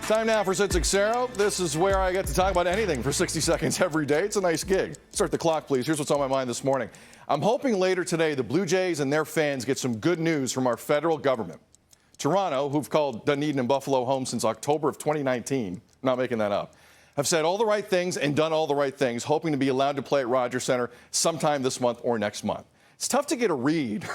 Time now for Sid Sixero. This is where I get to talk about anything for 60 seconds every day. It's a nice gig. Start the clock, please. Here's what's on my mind this morning. I'm hoping later today the Blue Jays and their fans get some good news from our federal government. Toronto, who've called Dunedin and Buffalo home since October of 2019, not making that up, have said all the right things and done all the right things, hoping to be allowed to play at Rogers Centre sometime this month or next month. It's tough to get a read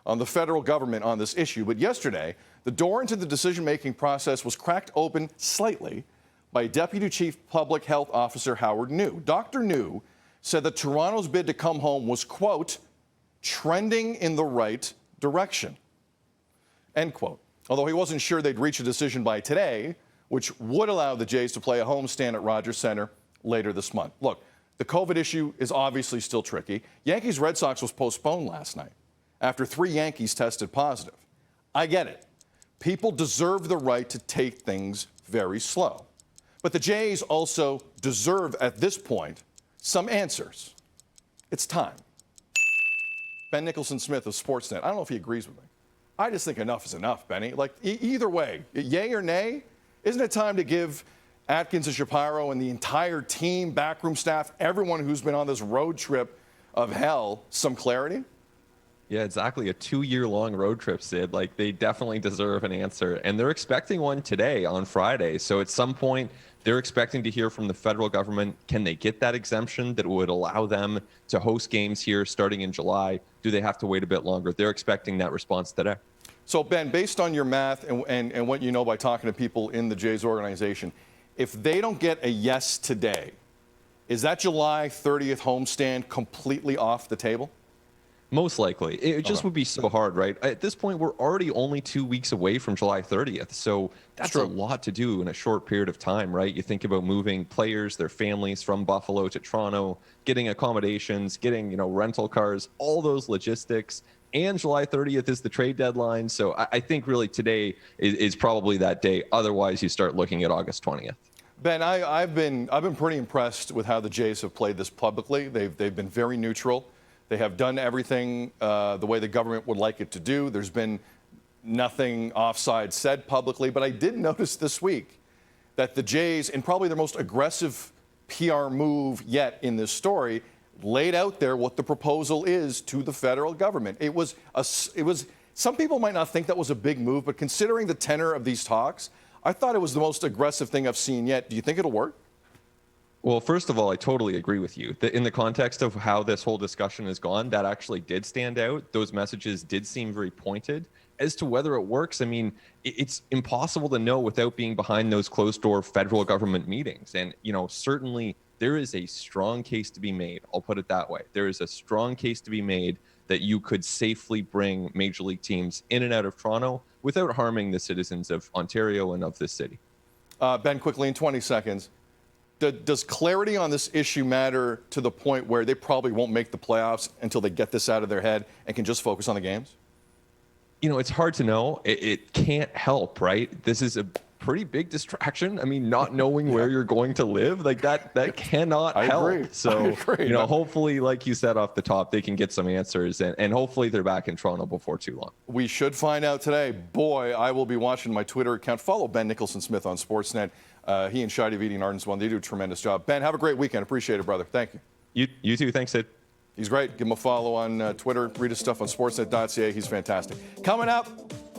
on the federal government on this issue, but yesterday, the door into the decision-making process was cracked open slightly by Deputy Chief Public Health Officer Howard New. Dr. New said that Toronto's bid to come home was, quote, trending in the right direction, end quote. Although he wasn't sure they'd reach a decision by today, which would allow the Jays to play a homestand at Rogers Centre later this month. Look, the COVID issue is obviously still tricky. Yankees-Red Sox was postponed last night after 3 Yankees tested positive. I get it. People deserve the right to take things very slow. But the Jays also deserve, at this point, some answers. It's time. Ben Nicholson-Smith of Sportsnet. I don't know if he agrees with me. I just think enough is enough, Benny. Like, either way, yay or nay, isn't it time to give Atkins and Shapiro and the entire team, backroom staff, everyone who's been on this road trip of hell, some clarity? Yeah, exactly. A 2-year-long road trip, Sid. Like, they definitely deserve an answer. And they're expecting one today on Friday. So at some point, they're expecting to hear from the federal government. Can they get that exemption that would allow them to host games here starting in July? Do they have to wait a bit longer? They're expecting that response today. So, Ben, based on your math and what you know by talking to people in the Jays organization, if they don't get a yes today, is that July 30th homestand completely off the table? Most likely. It just would be so hard, right? At this point, we're already only 2 weeks away from July 30th. So that's a lot to do in a short period of time, right? You think about moving players, their families from Buffalo to Toronto, getting accommodations, getting, rental cars, all those logistics. And July 30th is the trade deadline. So I think really today is probably that day. Otherwise, you start looking at August 20th. Ben, I've been pretty impressed with how the Jays have played this publicly. They've been very neutral. They have done everything the way the government would like it to do. There's been nothing offside said publicly. But I did notice this week that the Jays, in probably their most aggressive PR move yet in this story, laid out there what the proposal is to the federal government. It was some people might not think that was a big move, but considering the tenor of these talks, I thought it was the most aggressive thing I've seen yet. Do you think it'll work? Well, first of all, I totally agree with you. In the context of how this whole discussion has gone, that actually did stand out. Those messages did seem very pointed. As to whether it works, I mean, it's impossible to know without being behind those closed-door federal government meetings. And, certainly there is a strong case to be made. I'll put it that way. There is a strong case to be made that you could safely bring major league teams in and out of Toronto without harming the citizens of Ontario and of this city. Ben, quickly in 20 seconds. Does clarity on this issue matter to the point where they probably won't make the playoffs until they get this out of their head and can just focus on the games? It's hard to know. It can't help, right? This is a pretty big distraction. I mean, not knowing where you're going to live, like that cannot help. Agree. So, I agree. Hopefully, like you said off the top, they can get some answers and hopefully they're back in Toronto before too long. We should find out today. Boy, I will be watching my Twitter account. Follow Ben Nicholson-Smith on Sportsnet. He and Shadi Viti and Arden's one. They do a tremendous job. Ben, have a great weekend. Appreciate it, brother. Thank you. You too. Thanks, Sid. He's great. Give him a follow on Twitter. Read his stuff on sportsnet.ca. He's fantastic. Coming up,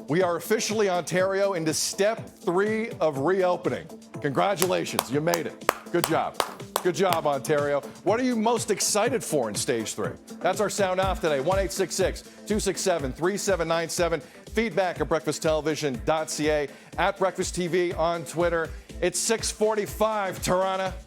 we are officially, Ontario, into step 3 of reopening. Congratulations. You made it. Good job. Good job, Ontario. What are you most excited for in stage 3? That's our sound off today. 1-866-267-3797. Feedback at breakfasttelevision.ca, at Breakfast TV on Twitter. It's 6:45, Toronto.